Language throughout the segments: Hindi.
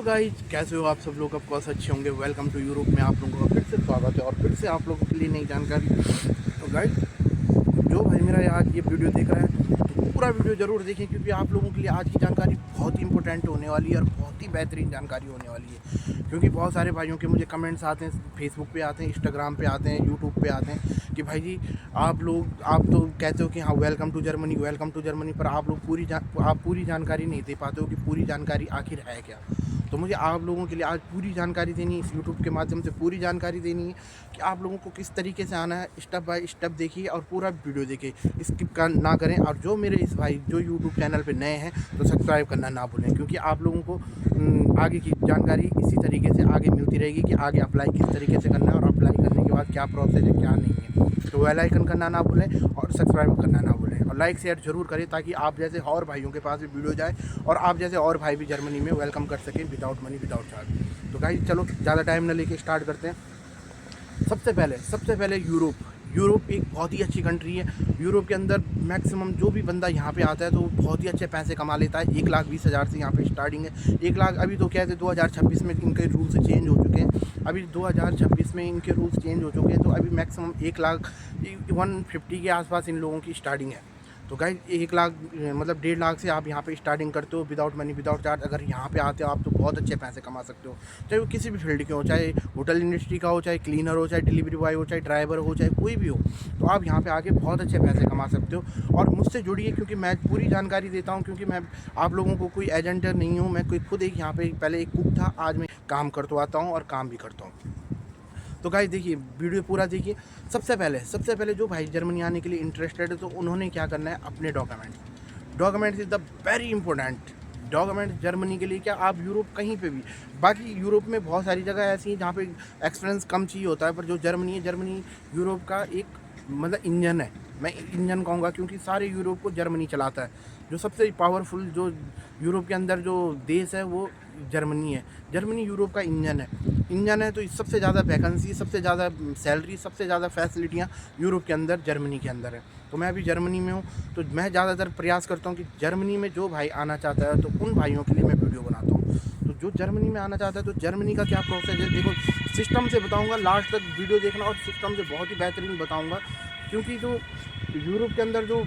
गाइस, कैसे हो आप सब लोग? ऑफ कोर्स अच्छे होंगे। वेलकम टू यूरोप में आप लोगों का फिर से स्वागत है और फिर से आप लोगों के लिए नई जानकारी। तो गाइस, जो भाई मेरा आज ये वीडियो देख रहा है तो पूरा वीडियो ज़रूर देखें, क्योंकि आप लोगों के लिए आज की जानकारी बहुत ही इंपॉर्टेंट होने वाली है और बहुत ही बेहतरीन जानकारी होने वाली है। क्योंकि बहुत सारे भाइयों के मुझे कमेंट्स आते हैं, फेसबुक पे आते हैं, इंस्टाग्राम पे आते हैं, यूट्यूब पे आते हैं कि भाई जी आप तो कहते हो कि हाँ वेलकम टू जर्मनी, पर आप लोग पूरी जानकारी नहीं दे पाते हो कि पूरी जानकारी आखिर है क्या। तो मुझे आप लोगों के लिए आज पूरी जानकारी देनी है, इस यूट्यूब के माध्यम से पूरी जानकारी देनी है कि आप लोगों को किस तरीके से आना है। स्टेप बाय स्टेप देखिए और पूरा वीडियो देखिए, स्किप ना करें। और जो मेरे इस भाई जो यूट्यूब चैनल पे नए हैं तो सब्सक्राइब करना ना भूलें, क्योंकि आप लोगों को आगे की जानकारी इसी तरीके से आगे मिलती रहेगी कि आगे अप्लाई किस तरीके से करना है और अप्लाई करने के बाद क्या प्रोसेस है क्या नहीं है। तो बेल आइकन करना ना भूलें और सब्सक्राइब करना ना भूलें और लाइक शेयर जरूर करें, ताकि आप जैसे और भाइयों के पास भी वीडियो जाए और आप जैसे और भाई भी जर्मनी में वेलकम कर सकें विदाउट मनी विदाउट चार्ज। तो गाइस चलो ज़्यादा टाइम न लेके स्टार्ट करते हैं। सबसे पहले यूरोप एक बहुत ही अच्छी कंट्री है। यूरोप के अंदर मैक्सिमम जो भी बंदा यहाँ पे आता है तो वो बहुत ही अच्छे पैसे कमा लेता है। 1,20,000 से यहाँ पे स्टार्टिंग है। 1 लाख अभी तो कहते 2026 में इनके रूल्स चेंज हो चुके हैं। अभी 2026 में इनके रूल्स चेंज हो चुके हैं, तो अभी मैक्सिमम 1,50,000 के आसपास इन लोगों की स्टार्टिंग है। तो गाइस 1 लाख मतलब 1.5 लाख से आप यहाँ पे स्टार्टिंग करते हो विदाउट मनी विदाउट चार्ज। अगर यहाँ पे आते हो आप तो बहुत अच्छे पैसे कमा सकते हो, चाहे वो किसी भी फील्ड के हो, चाहे होटल इंडस्ट्री का हो, चाहे क्लीनर हो, चाहे डिलीवरी बॉय हो, चाहे ड्राइवर हो, चाहे कोई भी हो। तो आप यहाँ पे आके बहुत अच्छे पैसे कमा सकते हो। और मुझसे जुड़िए, क्योंकि मैं पूरी जानकारी देता हूँ, क्योंकि मैं आप लोगों को कोई एजेंट नहीं हूँ। मैं कोई खुद एक यहाँ पे पहले एक कुक था, आज मैं काम करता आता हूँ और काम भी करता हूँ। तो गाइस देखिए, वीडियो पूरा देखिए। सबसे पहले जो भाई जर्मनी आने के लिए इंटरेस्टेड है तो उन्होंने क्या करना है, अपने documents is the very important. Document Germany के लिए क्या, आप यूरोप कहीं पे भी, बाकी यूरोप में बहुत सारी जगह ऐसी हैं जहाँ पे एक्सपीरियंस कम चाहिए होता है, पर जो जर्मनी यूरोप का एक मतलब इंजन है। मैं इंजन कहूँगा क्योंकि सारे यूरोप को जर्मनी चलाता है। जो सबसे पावरफुल जो यूरोप के अंदर जो देश है वो जर्मनी है। जर्मनी यूरोप का इंजन है, तो सबसे ज़्यादा वैकेंसी, सबसे ज़्यादा सैलरी, सबसे ज़्यादा फैसिलिटियाँ यूरोप के अंदर जर्मनी के अंदर है। तो मैं अभी जर्मनी में हूँ, तो मैं ज़्यादातर प्रयास करता हूँ कि जर्मनी में जो भाई आना चाहता है तो उन भाइयों के लिए मैं वीडियो बनाता हूँ। तो जो जर्मनी में आना चाहता है तो जर्मनी का क्या प्रोसेस है, देखो सिस्टम से बताऊँगा, लास्ट तक वीडियो देखना और सिस्टम से बहुत ही बेहतरीन बताऊँगा। क्योंकि जो यूरोप के अंदर जो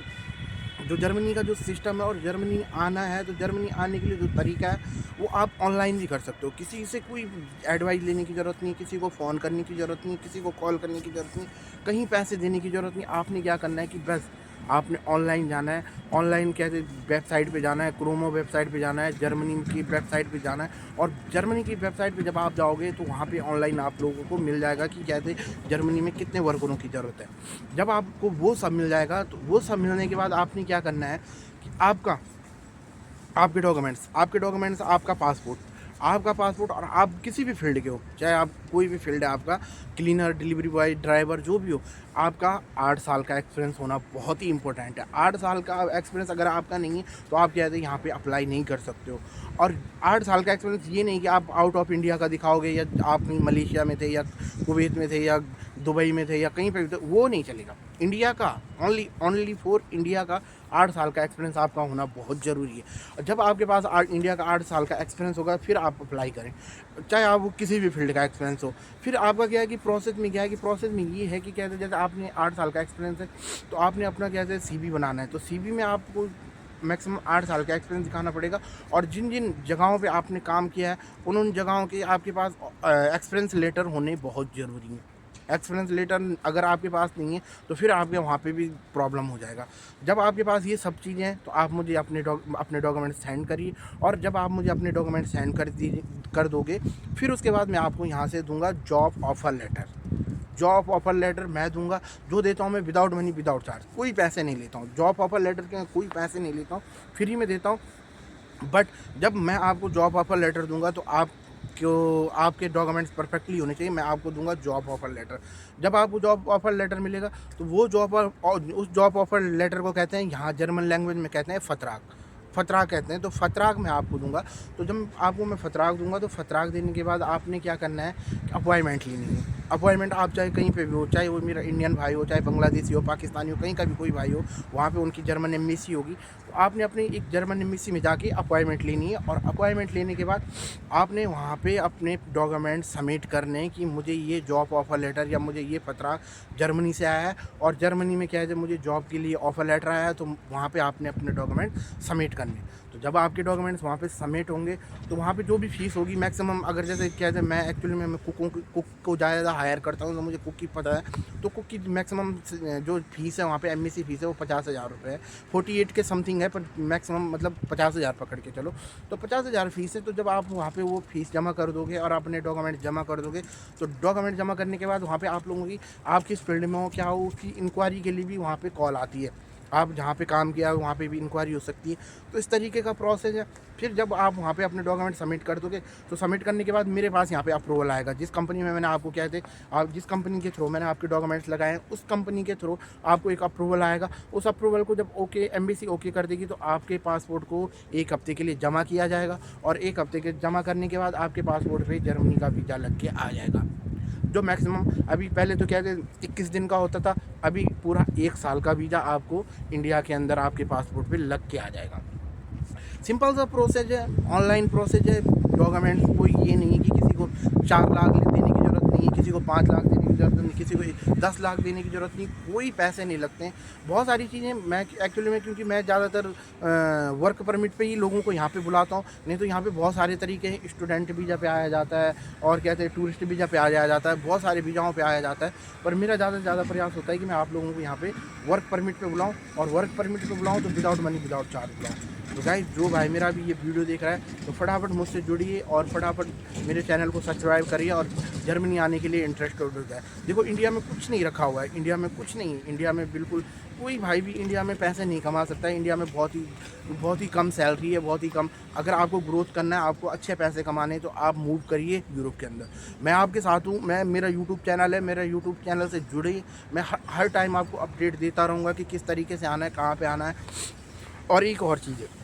जर्मनी का जो सिस्टम है और जर्मनी आना है, तो जर्मनी आने के लिए जो तरीका है वो आप ऑनलाइन भी कर सकते हो। किसी से कोई एडवाइस लेने की ज़रूरत नहीं, किसी को फ़ोन करने की ज़रूरत नहीं, किसी को कॉल करने की ज़रूरत नहीं, कहीं पैसे देने की ज़रूरत नहीं। आपने क्या करना है कि बस आपने ऑनलाइन जाना है। ऑनलाइन कैसे, वेबसाइट पे जाना है, क्रोमो वेबसाइट पे जाना है, जर्मनी की वेबसाइट पे जाना है। और जर्मनी की वेबसाइट पे जब आप जाओगे तो वहाँ पे ऑनलाइन आप लोगों को मिल जाएगा कि कैसे जर्मनी में कितने वर्करों की ज़रूरत है। जब आपको वो सब मिल जाएगा तो वो सब मिलने के बाद आपने क्या करना है कि आपके डॉक्यूमेंट्स, आपका पासपोर्ट और आप किसी भी फील्ड के हो, चाहे आप कोई भी फील्ड है आपका, क्लीनर, डिलीवरी बॉय, ड्राइवर, जो भी हो, आपका 8 साल का एक्सपीरियंस होना बहुत ही इंपॉर्टेंट है। 8 साल का एक्सपीरियंस अगर आपका नहीं है तो आप क्या है यहाँ पे अप्लाई नहीं कर सकते हो। और 8 साल का एक्सपीरियंस ये नहीं कि आप आउट ऑफ इंडिया का दिखाओगे, या आप मलेशिया में थे या कुवैत में थे या दुबई में थे या कहीं पर भी थे, वो नहीं चलेगा। इंडिया का ओनली फॉर इंडिया का 8 साल का एक्सपीरियंस आपका होना बहुत ज़रूरी है। और जब आपके पास इंडिया का 8 साल का एक्सपीरियंस होगा फिर आप अप्लाई करें, चाहे आप वो किसी भी फील्ड का एक्सपीरियंस हो। फिर आपका क्या है कि प्रोसेस में ये है कि कहते जैसे आपने 8 साल का एक्सपीरियंस है तो आपने अपना कहते CV बनाना है। तो CV में आपको मैक्सिमम 8 साल का एक्सपीरियंस दिखाना पड़ेगा। और जिन जिन जगहों पे आपने काम किया है उन जगहों के आपके पास एक्सपीरियंस लेटर होने बहुत ज़रूरी है। एक्सपीरियंस लेटर अगर आपके पास नहीं है तो फिर आपके वहाँ पे भी प्रॉब्लम हो जाएगा। जब आपके पास ये सब चीज़ें हैं तो आप मुझे अपने डॉक्यूमेंट सेंड करिए। और जब आप मुझे अपने डॉक्यूमेंट सेंड कर दोगे, फिर उसके बाद मैं आपको यहाँ से दूंगा जॉब ऑफ़र लेटर मैं दूंगा। जो देता हूँ मैं विदाउट मनी विदाउट चार्ज, कोई पैसे नहीं लेता हूँ। जॉब ऑफ़र लेटर के कोई पैसे नहीं लेता हूँ, फ्री में देता हूँ। बट जब मैं आपको जॉब ऑफ़र लेटर दूंगा तो आपके डॉक्यूमेंट्स परफेक्टली होने चाहिए। मैं आपको दूंगा जॉब ऑफ़र लेटर। जब आपको जॉब ऑफ़र लेटर मिलेगा तो उस जॉब ऑफ़र लेटर को कहते हैं यहाँ जर्मन लैंग्वेज में कहते हैं फ़र्ट्राग। फ़तराक कहते हैं, तो फ़तराक मैं आपको दूँगा। तो जब आपको मैं फ़तराक दूँगा, तो फ़तराक देने के बाद आपने क्या करना है कि अपॉइंटमेंट लेनी है। अपॉइंटमेंट आप चाहे कहीं पे भी हो, चाहे वो मेरा इंडियन भाई हो, चाहे बांग्लादेशी हो, पाकिस्तानी हो, कहीं का भी कोई भाई हो, वहाँ पे उनकी जर्मन एम्बेसी होगी। तो आपने अपनी एक जर्मन एम्बेसी में जाके अपॉइंटमेंट लेनी है, और अपॉइंटमेंट लेने के बाद आपने वहाँ पे अपने डॉक्यूमेंट सबमिट करने कि मुझे ये जॉब ऑफ़र लेटर या मुझे ये फ़तराक जर्मनी से आया है, और जर्मनी में क्या है, जब मुझे जॉब के लिए ऑफ़र लेटर आया है, तो वहाँ पे आपने अपने डॉक्यूमेंट सबमिट करने। तो जब आपके डॉक्यूमेंट्स वहाँ पे सबमिट होंगे, तो वहाँ पे जो भी फ़ीस होगी मैक्सिमम, अगर जैसे क्या है, मैं एक्चुअली में कुक को ज़्यादा हायर करता हूँ, तो मुझे कुक की पता है। तो कुक की मैक्सिमम जो फ़ीस है वहाँ पे, एमएससी फ़ीस है वो 50,000 रुपये है। 48 के समथिंग है, पर मैक्सिमम मतलब 50,000 पकड़ के चलो। तो 50,000 फ़ीस है। तो जब आप वहाँ पे वो फ़ीस जमा कर दोगे और अपने डॉक्यूमेंट जमा कर दोगे, तो डॉक्यूमेंट जमा करने के बाद वहाँ पे आप लोगों की, आप किस फील्ड में हो, क्या हो, उसकी इंक्वायरी के लिए भी वहाँ पे कॉल आती है। आप जहाँ पे काम किया वहाँ पे भी इंक्वायरी हो सकती है। तो इस तरीके का प्रोसेस है। फिर जब आप वहाँ पे अपने डॉक्यूमेंट सबमिट कर दोगे, तो सबमिट करने के बाद मेरे पास यहाँ पे अप्रूवल आएगा। जिस कंपनी में मैंने आपको क्या थे, आप जिस कंपनी के थ्रू मैंने आपके डॉक्यूमेंट्स लगाए हैं, उस कंपनी के थ्रू आपको एक अप्रूवल आएगा। उस अप्रूवल को जब ओके एम्बेसी ओके कर देगी, तो आपके पासपोर्ट को 1 हफ़्ते के लिए जमा किया जाएगा, और 1 हफ़्ते के जमा करने के बाद आपके पासपोर्ट पे जर्मनी का वीज़ा लग के आ जाएगा। जो मैक्सिमम अभी, पहले तो क्या कहते 21 दिन का होता था, अभी पूरा 1 साल का वीज़ा आपको इंडिया के अंदर आपके पासपोर्ट पे लग के आ जाएगा। सिंपल सा प्रोसेस है, ऑनलाइन प्रोसेस है। डॉक्यूमेंट्स कोई ये नहीं है कि किसी को 4 लाख देने की ज़रूरत नहीं है, किसी को 5 लाख देने की ज़रूरत नहीं, किसी को 10 लाख देने की ज़रूरत नहीं, कोई पैसे नहीं लगते हैं। बहुत सारी चीज़ें मैं एक्चुअली में, क्योंकि मैं ज़्यादातर वर्क परमिट पे ही लोगों को यहाँ पे बुलाता हूँ, नहीं तो यहाँ पे बहुत सारे तरीके हैं। स्टूडेंट वीज़ा पे आया जाता है, और कहते हैं टूरिस्ट वीज़ा पे आ जाया जाता है, बहुत सारे वीज़ाओं पे आया जाता है। पर मेरा ज़्यादा से ज़्यादा प्रयास होता है कि मैं आप लोगों को यहाँ पे वर्क परमिट पे बुलाऊँ, और वर्क परमिट पे बुलाऊँ तो विदाउट मनी विदाउट चार्ज बुलाऊँ। तो गाइस, जो भाई मेरा भी ये वीडियो देख रहा है, तो फटाफट मुझसे जुड़िए और फटाफट मेरे चैनल को सब्सक्राइब करिए, और जर्मनी आने के लिए इंटरेस्टेड हो जाए। देखो, इंडिया में कुछ नहीं रखा हुआ है, इंडिया में कुछ नहीं है। इंडिया में बिल्कुल कोई भाई भी इंडिया में पैसे नहीं कमा सकता है। इंडिया में बहुत ही कम सैलरी है, बहुत ही कम। अगर आपको ग्रोथ करना है, आपको अच्छे पैसे कमाने हैं, तो आप मूव करिए यूरोप के अंदर। मैं आपके साथ हूँ। मेरा यूट्यूब चैनल है, मेरा यूट्यूब चैनल से जुड़िए। मैं हर टाइम आपको अपडेट देता रहूँगा कि किस तरीके से आना है, कहाँ पर आना है। और एक और चीज़ है,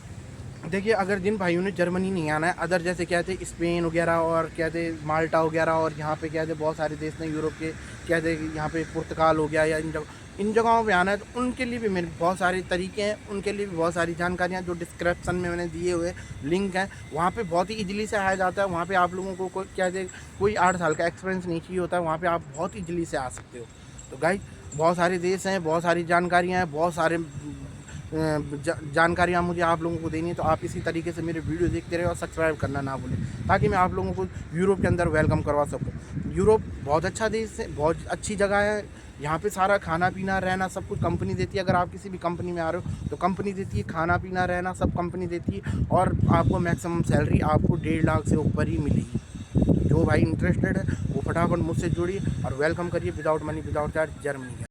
देखिए, अगर जिन भाइयों ने जर्मनी नहीं आना है, अदर जैसे कहते हैं स्पेन वगैरह, और कहते माल्टा वगैरह, और यहाँ पे कहते बहुत सारे देश हैं यूरोप के, कहते यहाँ पे पुर्तगाल हो गया, या इन जगहों पे आना है, तो उनके लिए भी मेरे बहुत सारे तरीके हैं, उनके लिए भी बहुत सारी जानकारियाँ जो डिस्क्रिप्शन में मैंने दिए हुए लिंक हैं, वहाँ पे बहुत ही ईजिली से आया जाता है। वहाँ पे आप लोगों को कोई 8 साल का एक्सपीरियंस नहीं चाहिए होता है, वहाँ पर आप बहुत ईजिली से आ सकते हो। तो गाइस, बहुत सारे देश हैं, बहुत सारी जानकारियाँ हैं, बहुत सारे जानकारियाँ मुझे आप लोगों को देनी है। तो आप इसी तरीके से मेरे वीडियो देखते रहे और सब्सक्राइब करना ना भूलें, ताकि मैं आप लोगों को यूरोप के अंदर वेलकम करवा सकूँ। यूरोप बहुत अच्छा देश है, बहुत अच्छी जगह है। यहाँ पे सारा खाना पीना रहना सब कुछ कंपनी देती है। अगर आप किसी भी कंपनी में आ रहे हो, तो कंपनी देती है, खाना पीना रहना सब कंपनी देती है, और आपको मैक्सिमम सैलरी आपको 1.5 लाख से ऊपर ही मिलेगी। जो भाई इंटरेस्टेड है, वो फटाफट मुझसे जुड़िए और वेलकम करिए without money without charge Germany.